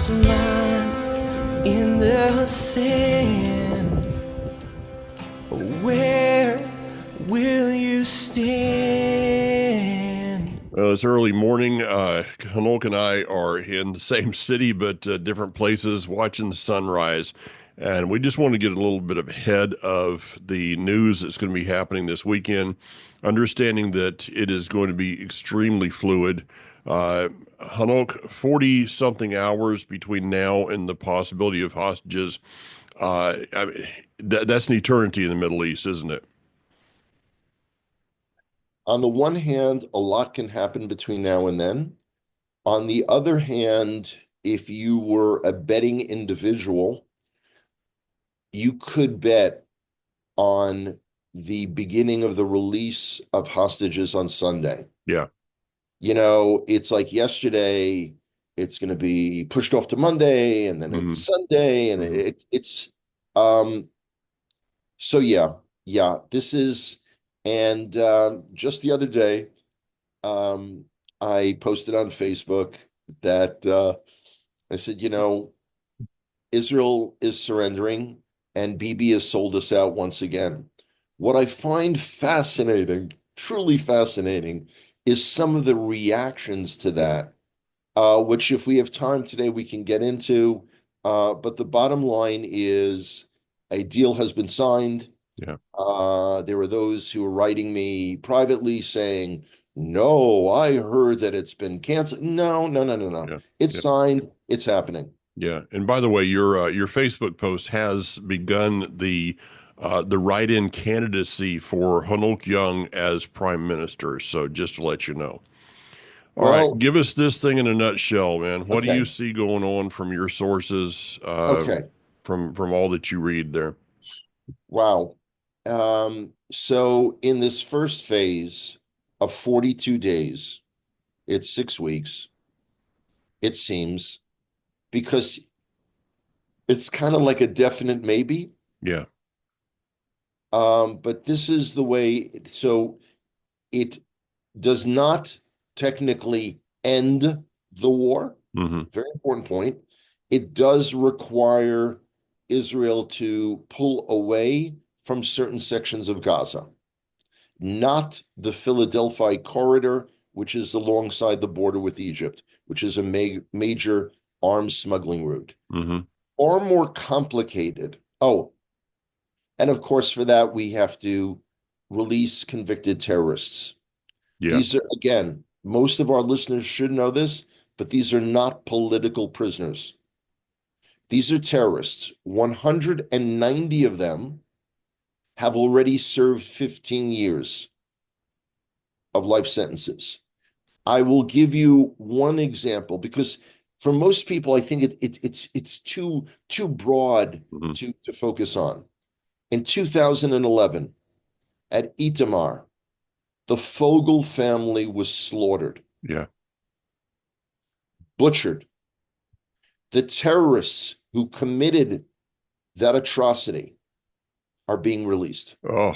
lost mine in the sand. Where will you stand? Well, it's early morning. Hanok and I are in the same city, but different places watching the sunrise. And we just want to get a little bit ahead of the news that's going to be happening this weekend, understanding that it is going to be extremely fluid. Hanok, 40 something hours between now and the possibility of hostages. That's an eternity in the Middle East, isn't it? On the one hand, a lot can happen between now and then. On the other hand, if you were a betting individual, you could bet on the beginning of the release of hostages on Sunday. Yeah. It's like yesterday, it's going to be pushed off to Monday, and then Hmm. it's Sunday, and Hmm. it's um so yeah, this is and just the other day, um I posted on Facebook that I said, Israel is surrendering and Bibi has sold us out once again. What I find fascinating, truly fascinating, is some of the reactions to that, which, if we have time today, we can get into. But the bottom line is a deal has been signed. Yeah. There were those who were writing me privately saying, no, I heard that it's been canceled. No, no, no, no, no. Yeah. It's Yeah. signed, it's happening. Yeah, and by the way, your Facebook post has begun the write-in candidacy for Hanok Young as Prime Minister. So just to let you know. All right, Well, give us this thing in a nutshell, man. What do you okay, see going on from your sources, okay. from all that you read there? Wow. So in this first phase of 42 days, it's 6 weeks, it seems, because it's kind of like a definite maybe. Yeah. But this is the way, so it does not technically end the war. Hmm. Very important point. It does require Israel to pull away from certain sections of Gaza, not the Philadelphia corridor, which is alongside the border with Egypt, which is a major arms smuggling route. Hmm. Far more complicated. Oh, and of course, for that, we have to release convicted terrorists. Yeah. These are, again, most of our listeners should know this, but these are not political prisoners. These are terrorists. 190 of them have already served 15 years of life sentences. I will give you one example because for most people, I think it's too broad Hmm. to focus on. In 2011, at Itamar, the Fogel family was slaughtered, Yeah. butchered. The terrorists who committed that atrocity are being released. Oh,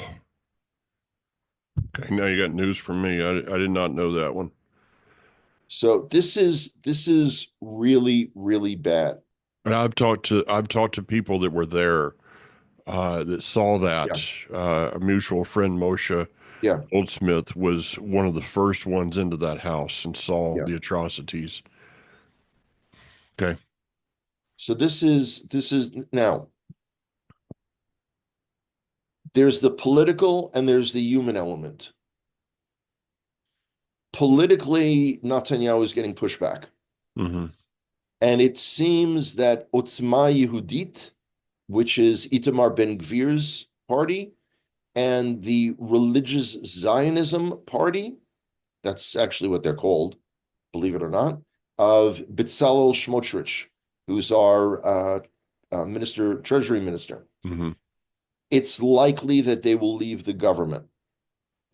okay. Now you got news from me. I did not know that one. So this is really, really bad. And I've talked to people that were there, that saw Yeah, that. A mutual friend, Moshe yeah, Goldsmith, was one of the first ones into that house and saw yeah. the atrocities. Okay. So this is now there's the political and there's the human element. Politically, Netanyahu is getting pushback. Hmm. And it seems that Otzma Yehudit, which is Itamar Ben-Gvir's party, and the Religious Zionism Party, that's actually what they're called, believe it or not, of Bezalel Smotrich, who's our Treasury Minister. Hmm. It's likely that they will leave the government.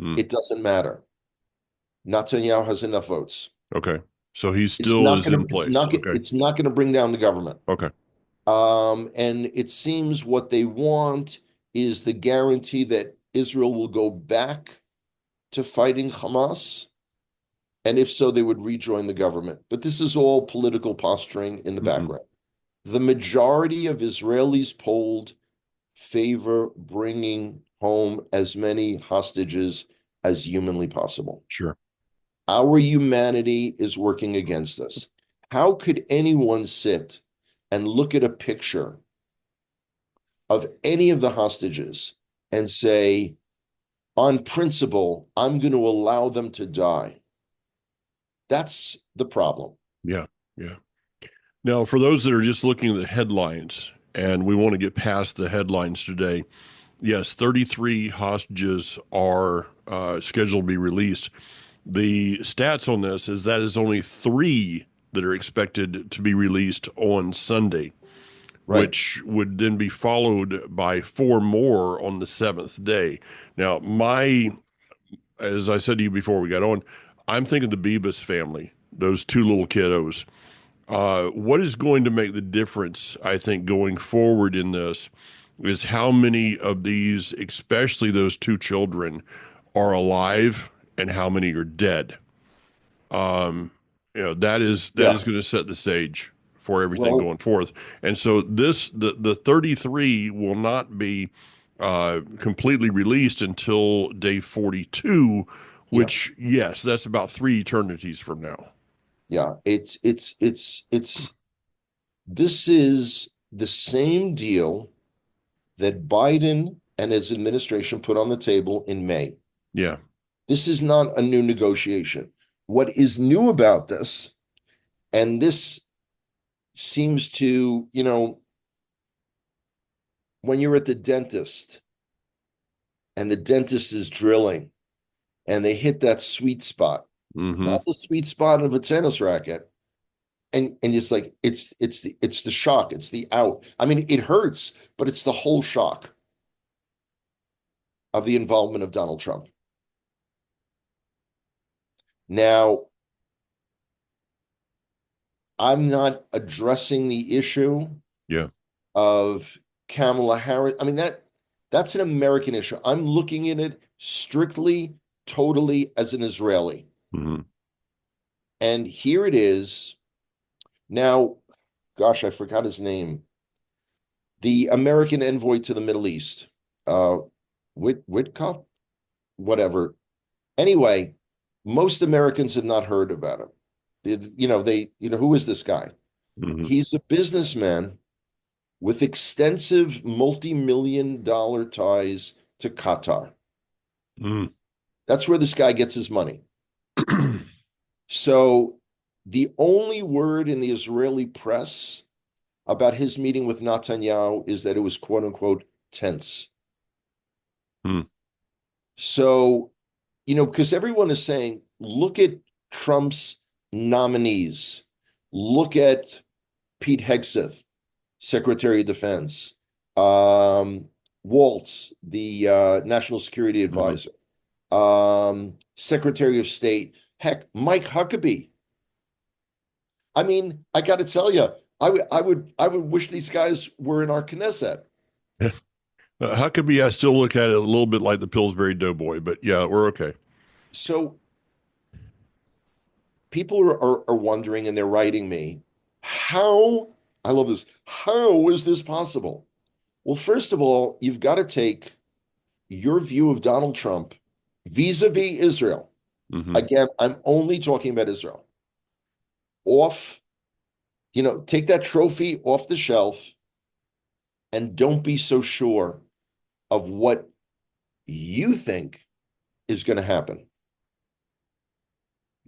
Mm. It doesn't matter. Netanyahu has enough votes. Okay. So he It's still not is gonna in it's place. not Okay. it's not gonna bring down the government. Okay. And it seems what they want is the guarantee that Israel will go back to fighting Hamas And if so, they would rejoin the government. But this is all political posturing in the Hmm. background. The majority of Israelis polled favor bringing home as many hostages as humanly possible. Sure. Our humanity is working against us. How could anyone sit and look at a picture of any of the hostages and say, on principle, I'm going to allow them to die? That's the problem. Yeah. Yeah. Now, for those that are just looking at the headlines, and we want to get past the headlines today, yes, 33 hostages are scheduled to be released. The stats on this is that is only three that are expected to be released on Sunday, Right. which would then be followed by four more on the seventh day. Now, as I said to you before we got on, I'm thinking the Bebas family, those two little kiddos. What is going to make the difference, I think, going forward in this is how many of these, especially those two children, are alive and how many are dead. Um, that is Yeah. going to set the stage for everything Well, going forth. And so the 33 will not be completely released until day 42, yeah. which yes, that's about three eternities from now. Yeah. It's this is the same deal that Biden and his administration put on the table in May. Yeah. This is not a new negotiation. What is new about this, and this seems to, when you're at the dentist and the dentist is drilling and they hit that sweet spot, Mm-hmm. not the sweet spot of a tennis racket, and it's like it's the shock, it's the out. I mean, it hurts, but it's the whole shock of the involvement of Donald Trump. Now, I'm not addressing the issue Yeah. of Kamala Harris. I mean, that's an American issue. I'm looking at it strictly, totally as an Israeli. Mm-hmm. And here it is. Now, gosh, I forgot his name. The American envoy to the Middle East, uh, Witkoff, whatever. Anyway, most Americans have not heard about him. Who is this guy? Mm-hmm. He's a businessman with extensive multi-million dollar ties to Qatar. Mm-hmm. That's where this guy gets his money. So the only word in the Israeli press about his meeting with Netanyahu is that it was quote unquote tense. Mm-hmm. So, because everyone is saying, look at Trump's nominees, look at Pete Hegseth, Secretary of Defense, Waltz, the National Security Mm-hmm. Advisor, Secretary of State, heck, Mike Huckabee. I mean, I got to tell you, I would wish these guys were in our Knesset. Huckabee, I still look at it a little bit like the Pillsbury Doughboy, but yeah, we're okay. So people are wondering, and they're writing me, how, I love this, how is this possible? Well, first of all, you've got to take your view of Donald Trump vis-a-vis Israel. Mm-hmm. Again, I'm only talking about Israel. Off, take that trophy off the shelf and don't be so sure of what you think is going to happen.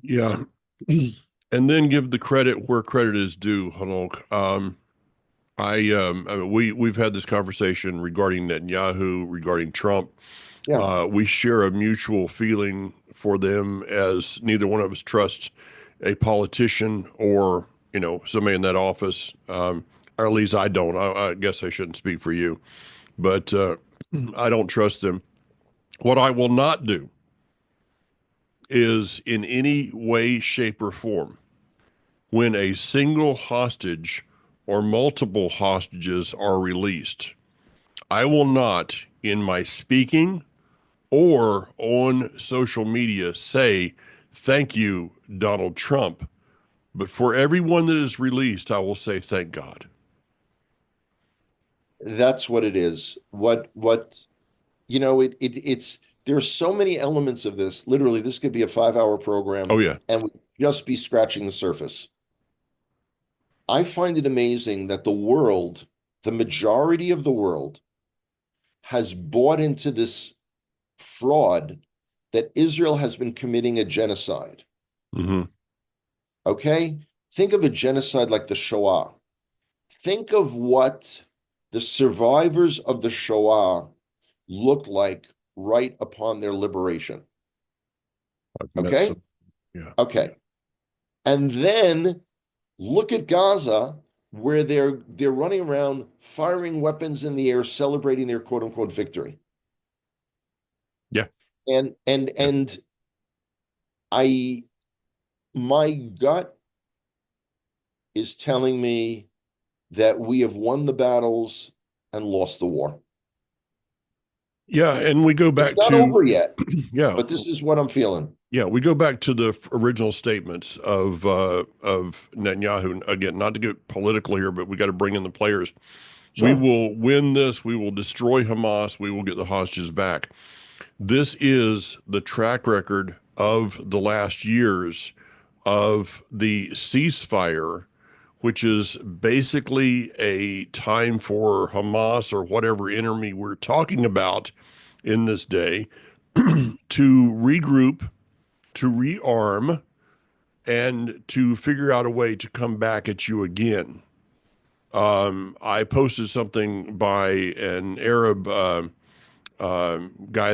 Yeah. And then give the credit where credit is due, Hanok. I mean, we've had this conversation regarding Netanyahu, regarding Trump. Yeah. We share a mutual feeling for them as neither one of us trusts a politician or, somebody in that office. Or at least I don't. I guess I shouldn't speak for you, but I don't trust them. What I will not do is in any way, shape, or form when a single hostage or multiple hostages are released. I will not, in my speaking or on social media, say thank you Donald Trump. But for everyone that is released, I will say thank God. That's what it is. It's there are so many elements of this. Literally, this could be a 5-hour program, Oh yeah. and we just be scratching the surface. I find it amazing that the majority of the world, has bought into this fraud that Israel has been committing a genocide. Hmm. Okay? Think of a genocide like the Shoah. Think of what the survivors of the Shoah looked like right upon their liberation. I've met Okay? some. Yeah. Okay. And then look at Gaza, where they're running around firing weapons in the air, celebrating their quote unquote victory. Yeah. And and Yeah. and I my gut is telling me that we have won the battles and lost the war. Yeah. And we go It's back not to, over yet, yeah. but this is what I'm feeling. Yeah, we go back to the original statements of Netanyahu. Again, not to get political here, but we got to bring in the players. We Sure. will win this. We will destroy Hamas. We will get the hostages back. This is the track record of the last years of the ceasefire, which is basically a time for Hamas or whatever enemy we're talking about in this day to regroup, to rearm, and to figure out a way to come back at you again. I posted something by an Arab guy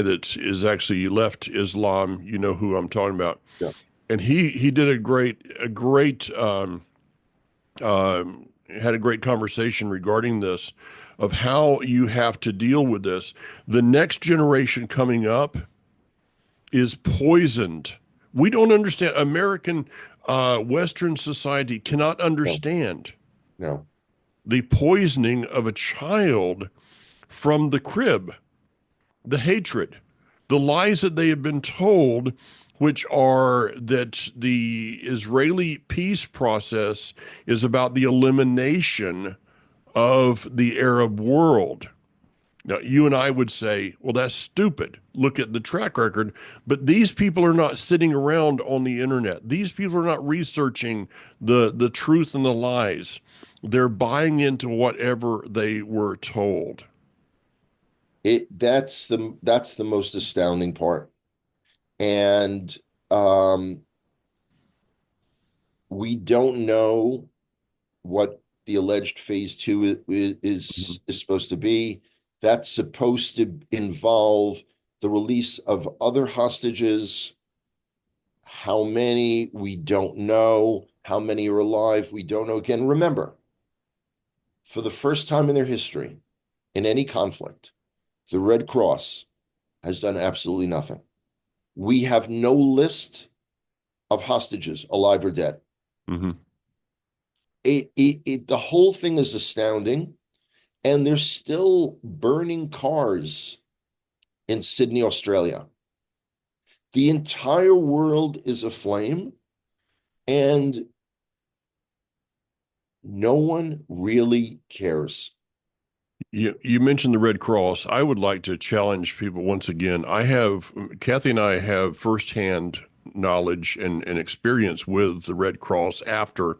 that is actually left Islam. You know who I'm talking about, Yeah. and he did had a great conversation regarding this, of how you have to deal with this. The next generation coming up is poisoned. We don't understand. American Western society cannot No, understand no. the poisoning of a child from the crib, the hatred, the lies that they have been told, which are that the Israeli peace process is about the elimination of the Arab world. Now, you and I would say, well, that's stupid. Look at the track record. But these people are not sitting around on the internet. These people are not researching the truth and the lies. They're buying into whatever they were told. That's the most astounding part. And um, we don't know what the alleged phase two Mhm. is supposed to be. That's supposed to involve the release of other hostages. How many? We don't know. How many are alive? We don't know. Again, remember, for the first time in their history, in any conflict, the Red Cross has done absolutely nothing. We have no list of hostages, alive or dead. Mhm. The whole thing is astounding. And they're still burning cars in Sydney, Australia. The entire world is aflame, and no one really cares. You mentioned the Red Cross. I would like to challenge people once again. Kathy and I have firsthand knowledge and experience with the Red Cross after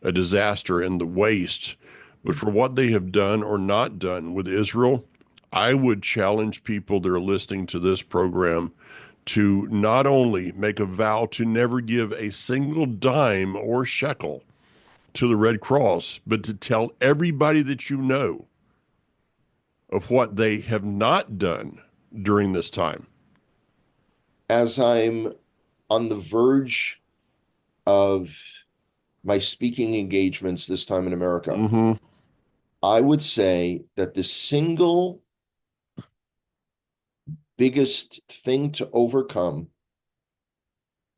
a disaster and the waste. But for what they have done or not done with Israel, I would challenge people that are listening to this program to not only make a vow to never give a single dime or shekel to the Red Cross, but to tell everybody that you know of what they have not done during this time. As I'm on the verge of my speaking engagements this time in America, Hmm. I would say that the single biggest thing to overcome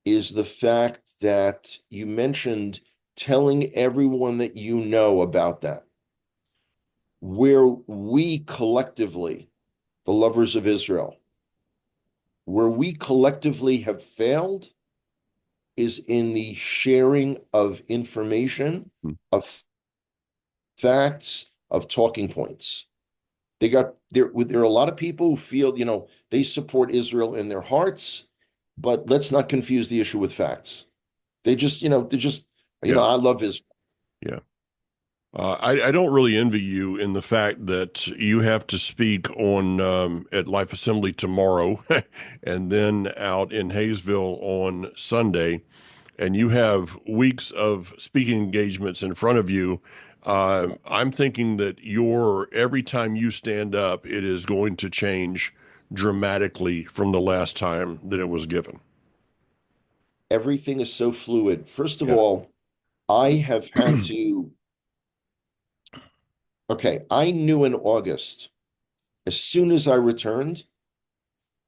is the fact that you mentioned telling everyone that you know about that. Where we collectively, the lovers of Israel, where we collectively have failed is in the sharing of information, Mm. of facts, of talking points. There are a lot of people who feel, they support Israel in their hearts, but let's not confuse the issue with facts. They're just, Yeah. I love Israel. Yeah. I don't really envy you in the fact that you have to speak on at Life Assembly tomorrow and then out in Hayesville on Sunday, and you have weeks of speaking engagements in front of you. I'm thinking that every time you stand up, it is going to change dramatically from the last time that it was given. Everything is so fluid. First of Yeah. all, I have had to, okay, I knew in August, as soon as I returned,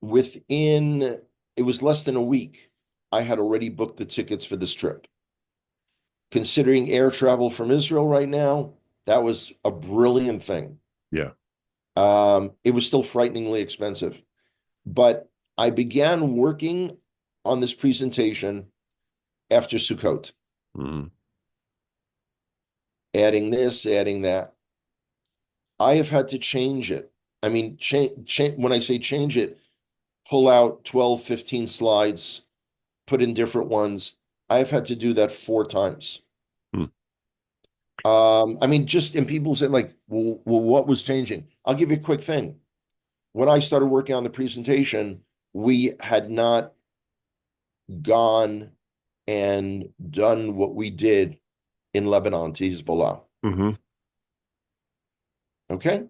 within, it was less than a week, I had already booked the tickets for this trip. Considering air travel from Israel right now, that was a brilliant thing. Yeah. It was still frighteningly expensive, but I began working on this presentation after Sukkot, Mhm. adding this, adding that. I have had to change it. I mean, when I say change it, pull out 12, 15 slides, put in different ones. I've had to do that 4 times. Mm. I mean, and people say like, well, what was changing? I'll give you a quick thing. When I started working on the presentation, we had not gone and done what we did in Lebanon to Hezbollah. Mhm. Okay.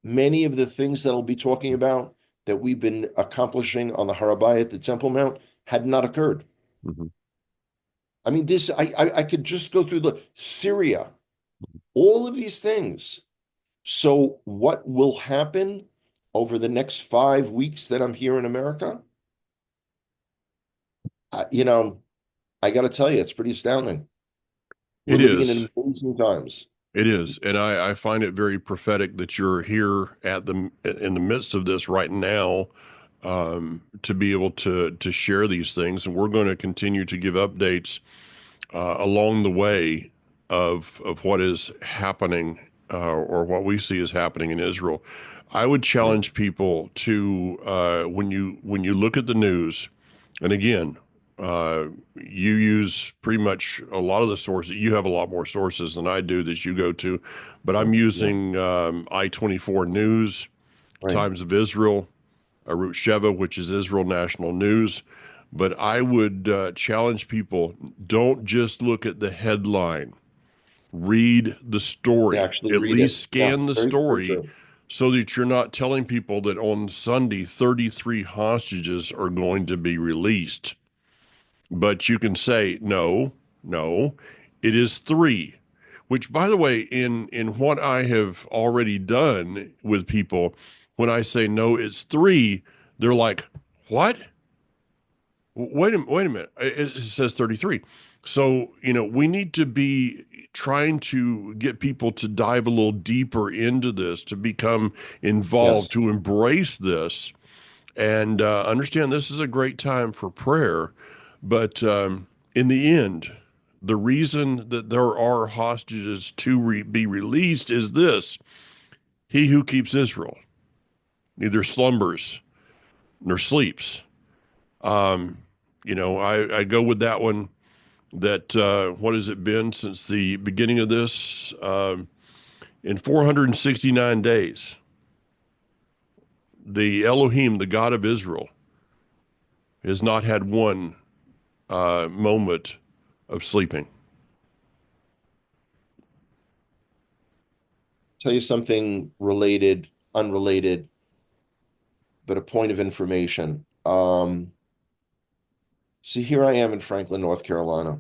Many of the things that I'll be talking about that we've been accomplishing on the Harabayat, the Temple Mount, had not occurred. Mhm. I mean, I could just go through the Syria, all of these things. So what will happen over the next 5 weeks that I'm here in America? I, you know, I got to tell you, it's pretty astounding. We're It living in is. amazing times. It is, and I find it very prophetic that you're here in the midst of this right now, to be able to share these things, and we're going to continue to give updates along the way of what is happening or what we see is happening in Israel. I would Yeah. challenge people to when you look at the news, and again, you use pretty much a lot of the sources. You have a lot more sources than I do that you go to, but I'm Yeah. using I-24 News, Right. Times of Israel, Arut Sheva, which is Israel National News. But I would challenge people, don't just look at the headline. Read the They story. actually At read least it. Yeah. scan the Very, very story true. so that you're not telling people that on Sunday, 33 hostages are going to be released. But you can say, no, no, it is three. Which, by the way, in what I have already done with people, when I say no, it's three, they're like, what? Wait a minute. It says 33. So, we need to be trying to get people to dive a little deeper into this, to become involved, Yes. to embrace this, and understand this is a great time for prayer. But in the end, the reason that there are hostages to be released is this: He who keeps Israel neither slumbers nor sleeps. Um, I go with that one. That what has it been since the beginning of this? In 469 days, the Elohim, the God of Israel, has not had one moment of sleeping. Tell you something related, unrelated, but a point of information. So here I am in Franklin, North Carolina.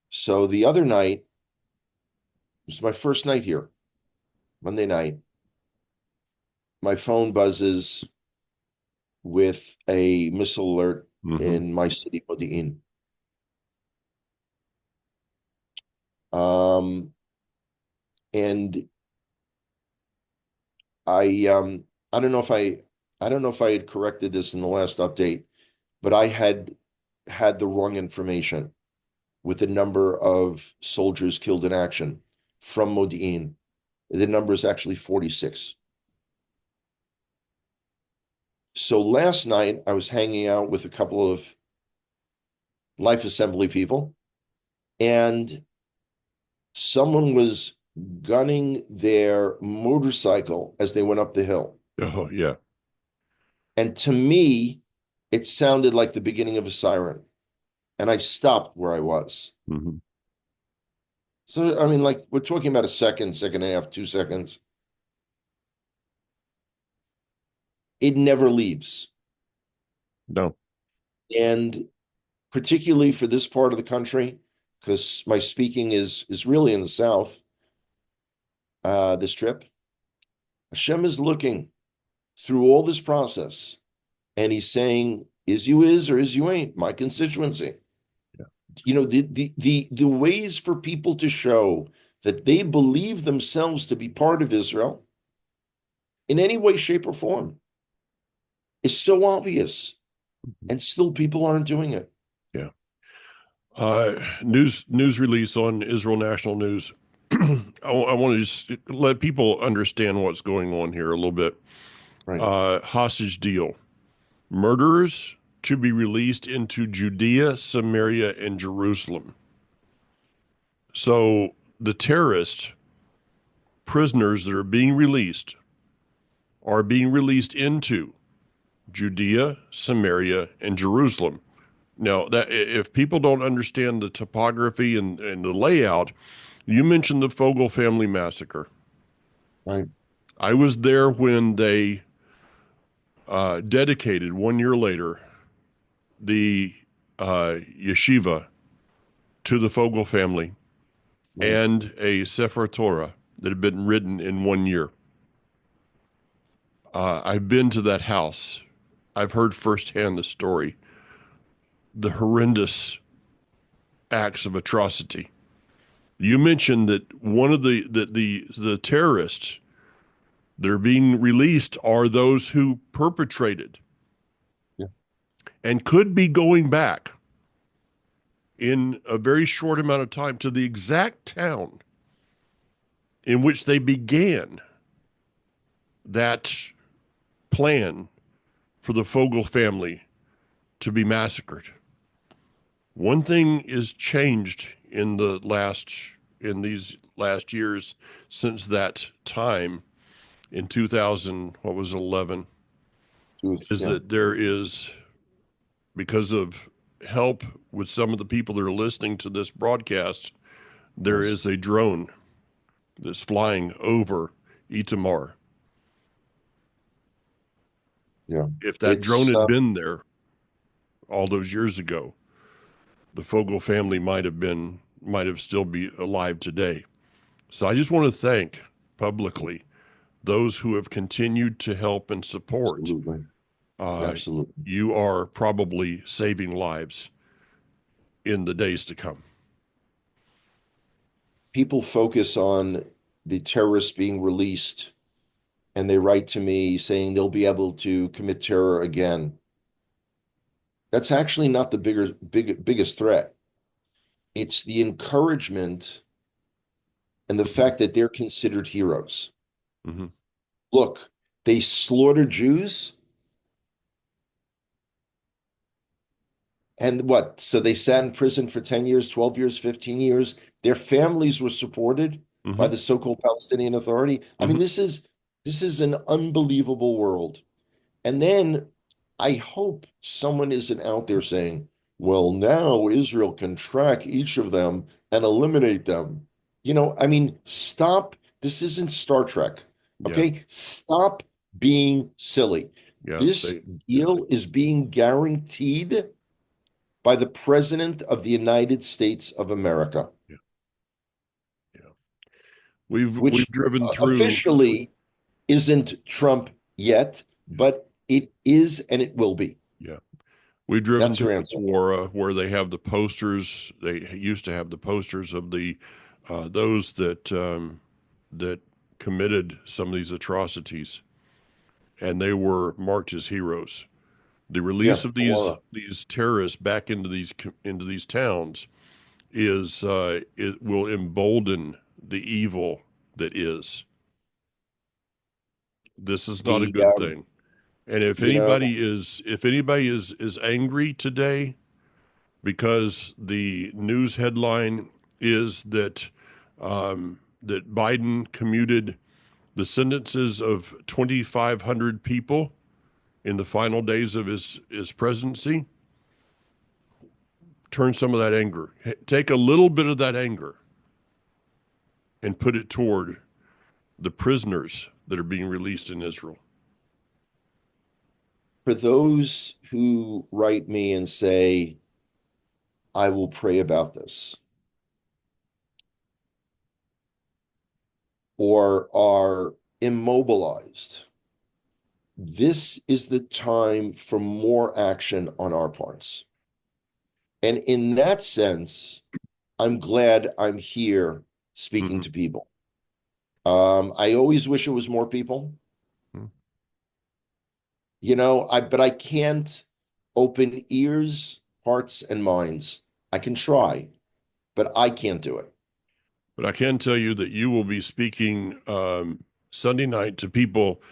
So the other night, it was my first night here, Monday night. My phone buzzes with a missile alert Mm-hmm. in my city, Modi'in. Um, and I I don't know if I had corrected this in the last update, but I had the wrong information with the number of soldiers killed in action from Modi'in. The number is actually 46. So last night I was hanging out with a couple of Life Assembly people, and someone was gunning their motorcycle as they went up the hill. Oh, yeah. And to me, it sounded like the beginning of a siren. And I stopped where I was. Hmm. So, I mean, like, we're talking about a second, second and a half, 2 seconds. It never leaves. No. And particularly for this part of the country, because my speaking is really in the South, this trip, Hashem is looking through all this process, and he's saying, is you is or is you ain't, my constituency. Yeah. You know, the ways for people to show that they believe themselves to be part of Israel in any way, shape, or form is so obvious, and still people aren't doing it. Yeah. News release on Israel National News. I want to just let people understand what's going on here a little bit. Right, Hostage deal. Murderers to be released into Judea, Samaria, and Jerusalem. So the terrorist prisoners that are being released into Judea, Samaria, and Jerusalem. Now, that if people don't understand the topography and the layout, you mentioned the Fogel family massacre. right, I was there when they dedicated 1 year later the yeshiva to the Fogel family right. and a Sefer Torah that had been written in 1 year. I've been to that house. I've heard firsthand the story, the horrendous acts of atrocity. You mentioned that one of the terrorists that are being released are those who perpetrated Yeah, and could be going back in a very short amount of time to the exact town in which they began that plan for the Fogel family to be massacred. One thing is changed in these last years since that time in 2000, what was it, 11, is yeah, that there is, because of help with some of the people that are listening to this broadcast, there yes, is a drone that's flying over Itamar. yeah. If that drone It's had been there all those years ago, the Fogel family might have still be alive today. So I just want to thank publicly those who have continued to help and support. absolutely, Uh, absolutely. you are probably saving lives in the days to come. People focus on the terrorists being released, and they write to me saying they'll be able to commit terror again. That's actually not the biggest threat. It's the encouragement and the Mhm. fact that they're considered heroes. Mhm. Look, they slaughtered Jews, and what? So they sat in prison for 10 years, 12 years, 15 years. Their families were supported by Mhm. the so-called Palestinian Authority. I mean, Mhm. this is an unbelievable world. And then I hope someone isn't out there saying, well, now Israel can track each of them and eliminate them. I mean, stop. This isn't Star Trek. Yeah. Okay? Stop being silly. Yeah. This deal is being guaranteed by the President of the United States of America, Yeah. Yeah. We've which driven through. officially isn't Trump yet, Yeah. but it is and it will be. Yeah. We've driven That's through your answer. Quora where they have the posters. They used to have the posters of the those that committed some of these atrocities, and they were marked as heroes. The release Yeah, of Aurora. these terrorists back into these towns is it will embolden the evil that is. This is not a The good thing. And you know, if anybody is angry today because the news headline is that Biden commuted the sentences of 2,500 people in the final days of his presidency, turn some of that anger, take a little bit of that anger and put it toward the prisoners that are being released in Israel. for those who write me and say, I will pray about this, or are immobilized, this is the time for more action on our parts. And in that sense, I'm glad I'm here speaking Mm-hmm. to people. I always wish it was more people, but I can't open ears, hearts, and minds. I can try, but I can't do it. But I can tell you that you will be speaking Sunday night to people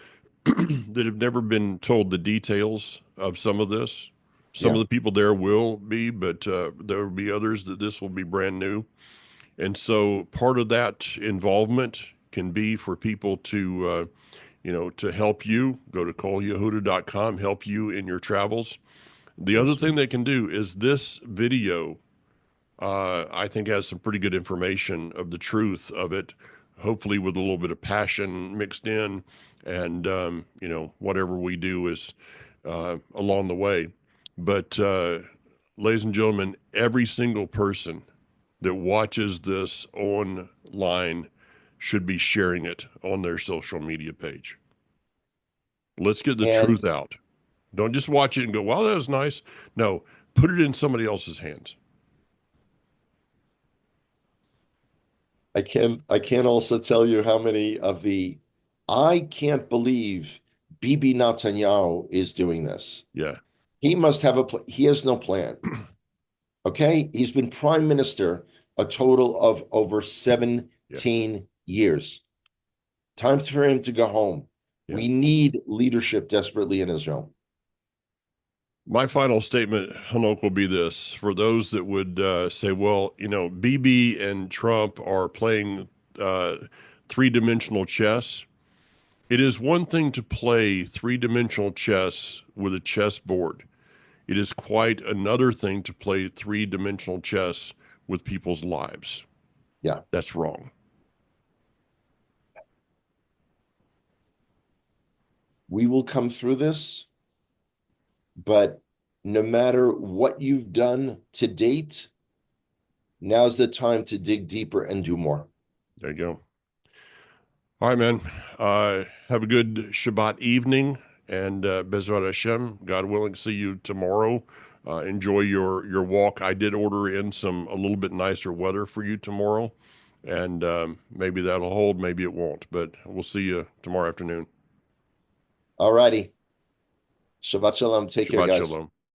that have never been told the details of some of this. Some of Yeah, the people there will be, but there will be others that this will be brand new. And so part of that involvement can be for people to help you. Go to coleyehuda.com, help you in your travels. The other yes. thing they can do is this video, I think has some pretty good information of the truth of it, hopefully with a little bit of passion mixed in. And, whatever we do is along the way. But, ladies and gentlemen, every single person that watches this online should be sharing it on their social media page. Let's get the And truth out. Don't just watch it and go, wow, that was nice. No, put it in somebody else's hands. I can also tell you how many of the I can't believe Bibi Netanyahu is doing this. Yeah. He must have he has no plan. Okay? He's been prime minister a total of over Yeah. 17 years. Time for him to go home. Yeah. We need leadership desperately in Israel. My final statement, Hanok, will be this. For those that would say, well, Bibi and Trump are playing three-dimensional chess. It is one thing to play three-dimensional chess with a chessboard. It is quite another thing to play three-dimensional chess with people's lives. Yeah. That's wrong. We will come through this, but no matter what you've done to date, now's the time to dig deeper and do more. There you go. All right, man. Have a good Shabbat evening, and Bezrat Hashem, God willing, see you tomorrow. Enjoy your walk. I did order in a little bit nicer weather for you tomorrow, and maybe that'll hold, maybe it won't, but we'll see you tomorrow afternoon. All righty. Shabbat shalom. Take care, Shabbat guys. shalom.